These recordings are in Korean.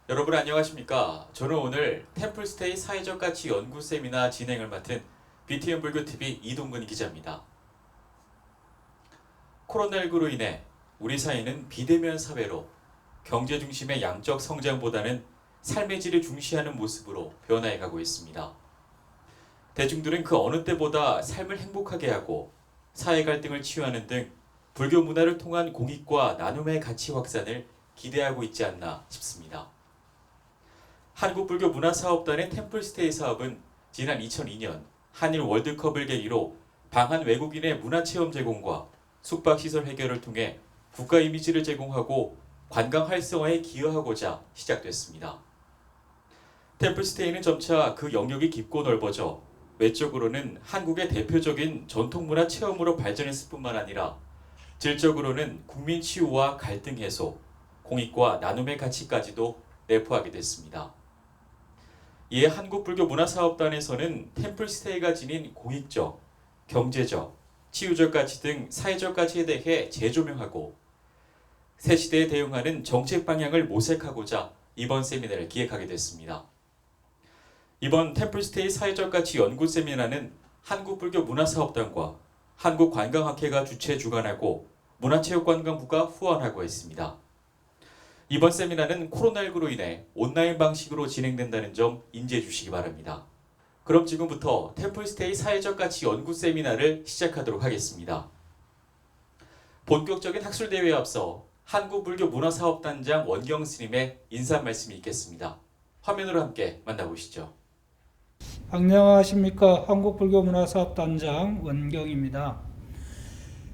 여러분 안녕하십니까? 저는 오늘 템플스테이 사회적 가치 연구 세미나 진행을 맡은 BTN 불교TV 이동근 기자입니다. 코로나19로 인해 우리 사회는 비대면 사회로 경제 중심의 양적 성장보다는 삶의 질을 중시하는 모습으로 변화해가고 있습니다. 대중들은 그 어느 때보다 삶을 행복하게 하고 사회 갈등을 치유하는 등 불교 문화를 통한 공익과 나눔의 가치 확산을 기대하고 있지 않나 싶습니다. 한국불교문화사업단의 템플스테이 사업은 지난 2002년 한일 월드컵을 계기로 방한 외국인의 문화체험 제공과 숙박시설 해결을 통해 국가 이미지를 제공하고 관광 활성화에 기여하고자 시작됐습니다. 템플스테이는 점차 그 영역이 깊고 넓어져 외적으로는 한국의 대표적인 전통문화 체험으로 발전했을 뿐만 아니라 질적으로는 국민 치유와 갈등 해소, 공익과 나눔의 가치까지도 내포하게 됐습니다. 이에 한국불교문화사업단에서는 템플스테이가 지닌 공익적, 경제적, 치유적 가치 등 사회적 가치에 대해 재조명하고 새 시대에 대응하는 정책 방향을 모색하고자 이번 세미나를 기획하게 됐습니다. 이번 템플스테이 사회적 가치 연구 세미나는 한국불교문화사업단과 한국관광학회가 주최 주관하고 문화체육관광부가 후원하고 있습니다. 이번 세미나는 코로나19로 인해 온라인 방식으로 진행된다는 점 인지해 주시기 바랍니다. 그럼 지금부터 템플스테이 사회적 가치 연구 세미나를 시작하도록 하겠습니다. 본격적인 학술대회에 앞서 한국불교문화사업단장 원경 스님의 인사 말씀이 있겠습니다. 화면으로 함께 만나보시죠. 안녕하십니까. 한국불교문화사업단장 원경입니다.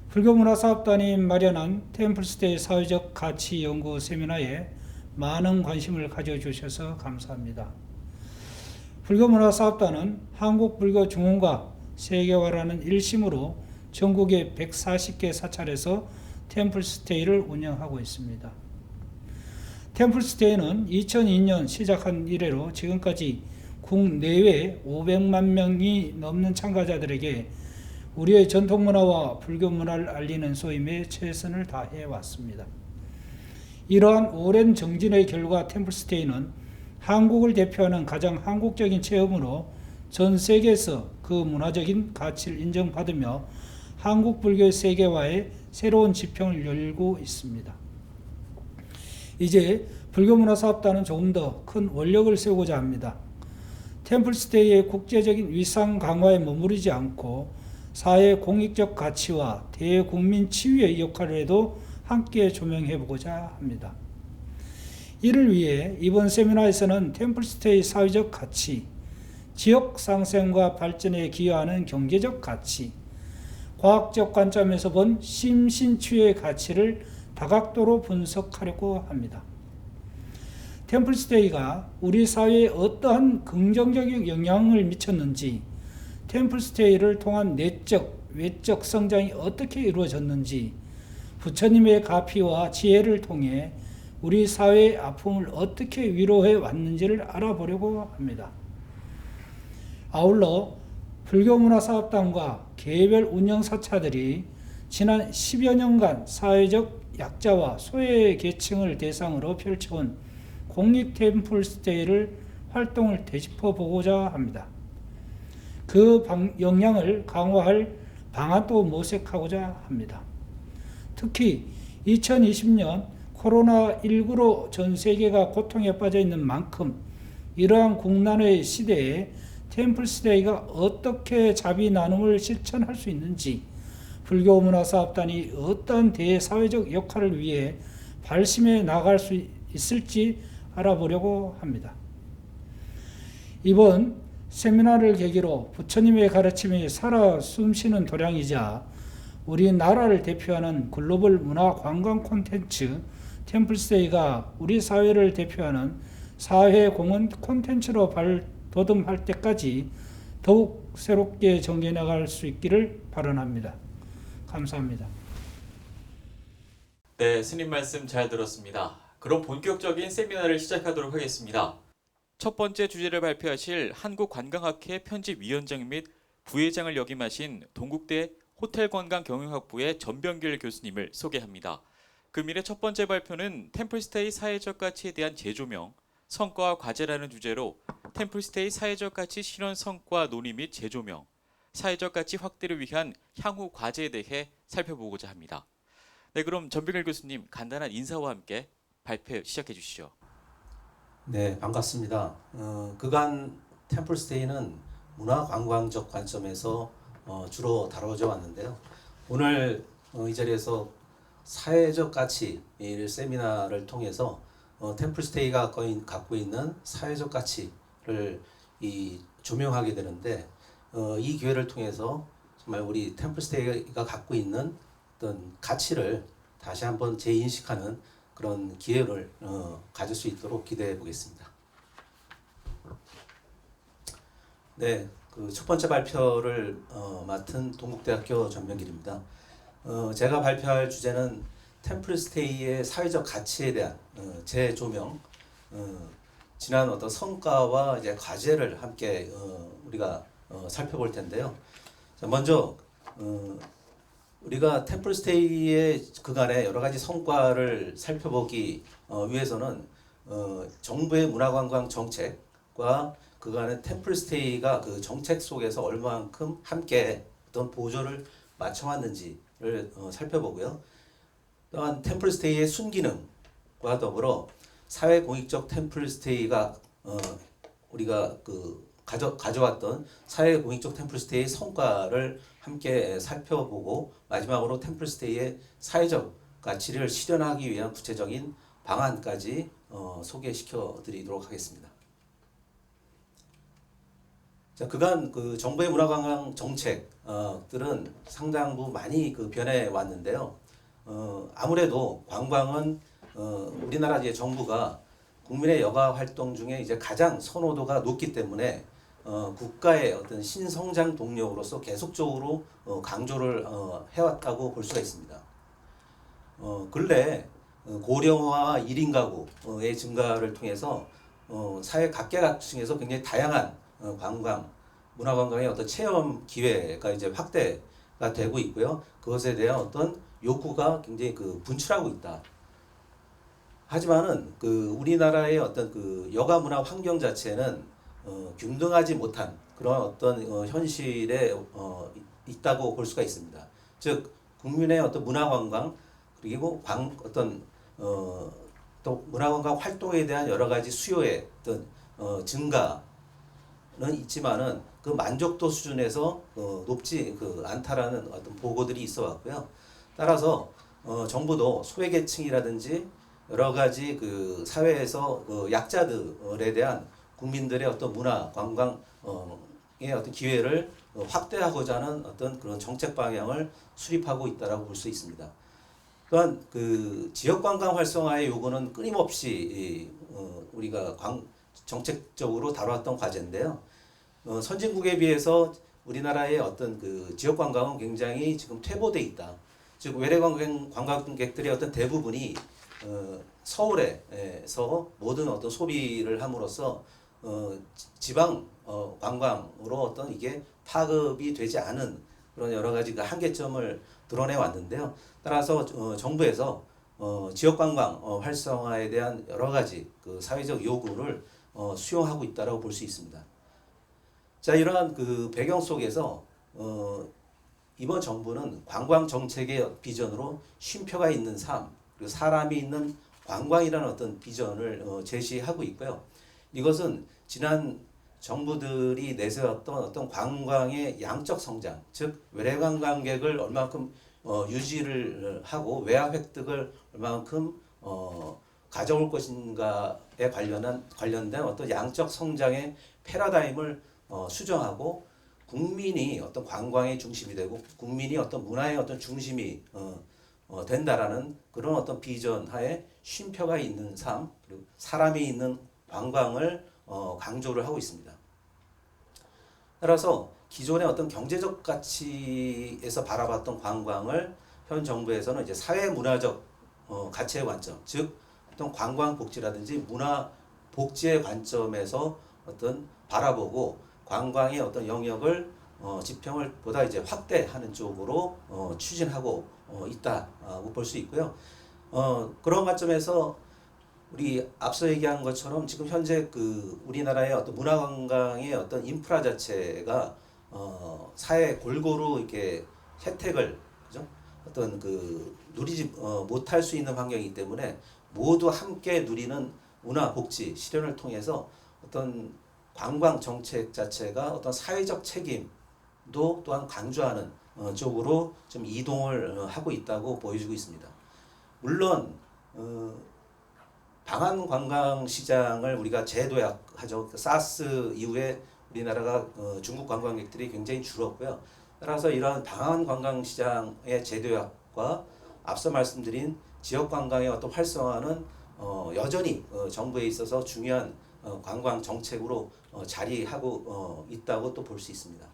불교문화사업단이 마련한 템플스테이 사회적 가치 연구 세미나에 많은 관심을 가져주셔서 감사합니다. 불교문화사업단은 한국불교중흥과 세계화라는 일심으로 전국의 140개 사찰에서 템플스테이를 운영하고 있습니다. 템플스테이는 2002년 시작한 이래로 지금까지 국내외 500만 명이 넘는 참가자들에게 우리의 전통문화와 불교문화를 알리는 소임에 최선을 다해왔습니다. 이러한 오랜 정진의 결과 템플스테이는 한국을 대표하는 가장 한국적인 체험으로 전 세계에서 그 문화적인 가치를 인정받으며 한국 불교의 세계화에 새로운 지평을 열고 있습니다. 이제 불교문화사업단은 조금 더 큰 원력을 세우고자 합니다. 템플스테이의 국제적인 위상 강화에 머무르지 않고 사회 공익적 가치와 대국민 치유의 역할에도 함께 조명해보고자 합니다. 이를 위해 이번 세미나에서는 템플스테이 사회적 가치, 지역 상생과 발전에 기여하는 경제적 가치, 과학적 관점에서 본 심신치유의 가치를 다각도로 분석하려고 합니다. 템플스테이가 우리 사회에 어떠한 긍정적인 영향을 미쳤는지, 템플스테이를 통한 내적, 외적 성장이 어떻게 이루어졌는지, 부처님의 가피와 지혜를 통해 우리 사회의 아픔을 어떻게 위로해 왔는지를 알아보려고 합니다. 아울러 불교문화사업단과 개별 운영사차들이 지난 10여 년간 사회적 약자와 소외계층을 대상으로 펼쳐온 공익 템플스테이를 활동을 되짚어보고자 합니다. 그 역량을 강화할 방안도 모색하고자 합니다. 특히 2020년 코로나19로 전 세계가 고통에 빠져 있는 만큼 이러한 국난의 시대에 템플스테이가 어떻게 자비 나눔을 실천할 수 있는지, 불교문화사업단이 어떤 대사회적 역할을 위해 발심해 나갈 수 있을지 알아보려고 합니다. 이번 세미나를 계기로 부처님의 가르침이 살아 숨쉬는 도량이자 우리나라를 대표하는 글로벌 문화 관광 콘텐츠 템플스테이가 우리 사회를 대표하는 사회 공헌 콘텐츠로 발돋움할 때까지 더욱 새롭게 전개해 나갈 수 있기를 바라합니다. 감사합니다. 네, 스님 말씀 잘 들었습니다. 그럼 본격적인 세미나를 시작하도록 하겠습니다. 첫 번째 주제를 발표하실 한국관광학회 편집위원장 및 부회장을 역임하신 동국대 호텔관광경영학부의 전병길 교수님을 소개합니다. 금일의 첫 번째 발표는 템플스테이 사회적 가치에 대한 재조명, 성과와 과제라는 주제로 템플스테이 사회적 가치 실현 성과 논의 및 재조명, 사회적 가치 확대를 위한 향후 과제에 대해 살펴보고자 합니다. 네, 그럼 전병일 교수님 간단한 인사와 함께 발표 시작해 주시죠. 네, 반갑습니다. 그간 템플스테이는 문화관광적 관점에서 주로 다뤄져 왔는데요. 오늘 이 자리에서 사회적 가치 세미나를 통해서 템플스테이가 갖고 있는 사회적 가치를 조명하게 되는데 이 기회를 통해서 정말 우리 템플스테이가 갖고 있는 어떤 가치를 다시 한번 재인식하는 그런 기회를 가질 수 있도록 기대해 보겠습니다. 네, 그 첫 번째 발표를 맡은 동국대학교 전병길입니다. 제가 발표할 주제는 템플스테이의 사회적 가치에 대한 재조명, 지난 어떤 성과와 이제 과제를 함께 우리가 살펴볼 텐데요. 자, 먼저 우리가 템플스테이의 그간의 여러 가지 성과를 살펴보기 위해서는 정부의 문화관광 정책과 그간의 템플스테이가 그 정책 속에서 얼마만큼 함께 어떤 보조를 맞춰왔는지를 살펴보고요. 또한 템플스테이의 순기능과 더불어 사회공익적 템플스테이가 우리가 가져왔던 사회공익적 템플스테이의 성과를 함께 살펴보고 마지막으로 템플스테이의 사회적 가치를 실현하기 위한 구체적인 방안까지 소개시켜 드리도록 하겠습니다. 자, 그간 그 정부의 문화관광 정책들은 상당부 많이 변해 왔는데요. 아무래도 관광은 우리나라 이제 정부가 국민의 여가 활동 중에 이제 가장 선호도가 높기 때문에 국가의 어떤 신성장 동력으로서 계속적으로 강조를 해왔다고 볼 수가 있습니다. 근래 고령화와 1인 가구의 증가를 통해서 사회 각계각층에서 굉장히 다양한 문화관광의 어떤 체험 기회가 이제 확대가 되고 있고요. 그것에 대한 어떤 욕구가 굉장히 분출하고 있다. 하지만은 우리나라의 어떤 여가 문화 환경 자체는 균등하지 못한 그런 어떤 현실에 있다고 볼 수가 있습니다. 즉 국민의 어떤 문화관광 그리고 또 문화관광 활동에 대한 여러 가지 수요의 어떤 증가는 있지만은 그 만족도 수준에서 높지 않다라는 어떤 보고들이 있어 왔고요. 따라서 정부도 소외계층이라든지 여러 가지 사회에서 약자들에 대한 국민들의 어떤 문화 관광의 어떤 기회를 확대하고자 하는 어떤 그런 정책 방향을 수립하고 있다라고 볼 수 있습니다. 또한 지역 관광 활성화의 요구는 끊임없이 우리가 정책적으로 다뤄왔던 과제인데요. 선진국에 비해서 우리나라의 어떤 지역 관광은 굉장히 지금 퇴보돼 있다. 즉 외래 관광객들의 어떤 대부분이 서울에서 모든 어떤 소비를 함으로써 지방 관광으로 어떤 이게 파급이 되지 않은 그런 여러 가지 한계점을 드러내 왔는데요. 따라서 정부에서 지역 관광 활성화에 대한 여러 가지 사회적 요구를 수용하고 있다라고 볼 수 있습니다. 자, 이러한 배경 속에서 이번 정부는 관광 정책의 비전으로 쉼표가 있는 삶, 그리고 사람이 있는 관광이라는 어떤 비전을 제시하고 있고요. 이것은 지난 정부들이 내세웠던 어떤 관광의 양적 성장, 즉 외래 관광객을 얼마만큼 유지를 하고 외화 획득을 얼마만큼 가져올 것인가에 관련된 어떤 양적 성장의 패러다임을 수정하고 국민이 어떤 관광의 중심이 되고 국민이 어떤 문화의 어떤 중심이 된다라는 그런 어떤 비전 하에 쉼표가 있는 삶 그리고 사람이 있는 관광을 강조를 하고 있습니다. 따라서 기존의 어떤 경제적 가치에서 바라봤던 관광을 현 정부에서는 이제 사회 문화적 가치의 관점, 즉 어떤 관광 복지라든지 문화 복지의 관점에서 어떤 바라보고 관광의 어떤 영역을 지평을 보다 이제 확대하는 쪽으로 추진하고 있다고 볼 수 있고요. 그런 관점에서 우리 앞서 얘기한 것처럼 지금 현재 그 우리나라의 어떤 문화관광의 어떤 인프라 자체가 사회 골고루 이렇게 혜택을 그죠? 어떤 그 누리지 못할 수 있는 환경이기 때문에 모두 함께 누리는 문화 복지 실현을 통해서 어떤 관광 정책 자체가 어떤 사회적 책임도 또한 강조하는 쪽으로 좀 이동을 하고 있다고 보여지고 있습니다. 물론 방한 관광 시장을 우리가 재도약하죠. 사스 이후에 우리나라가 중국 관광객들이 굉장히 줄었고요. 따라서 이러한 방한 관광 시장의 재도약과 앞서 말씀드린 지역 관광의 어떤 활성화는 여전히 정부에 있어서 중요한 관광 정책으로 자리하고 있다고 또 볼 수 있습니다.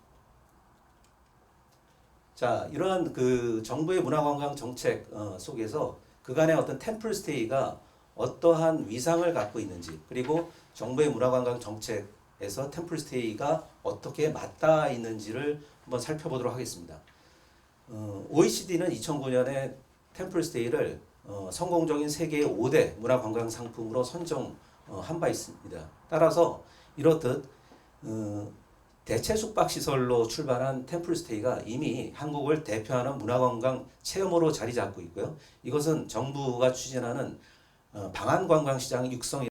자, 이러한 그 정부의 문화관광 정책 속에서 그간의 어떤 템플스테이가 어떠한 위상을 갖고 있는지, 그리고 정부의 문화관광 정책에서 템플스테이가 어떻게 맞닿아 있는지를 한번 살펴보도록 하겠습니다. OECD는 2009년에 템플스테이를 성공적인 세계의 5대 문화관광 상품으로 선정한 바 있습니다. 따라서 이렇듯 대체 숙박시설로 출발한 템플스테이가 이미 한국을 대표하는 문화관광 체험으로 자리 잡고 있고요. 이것은 정부가 추진하는 방한 관광 시장 육성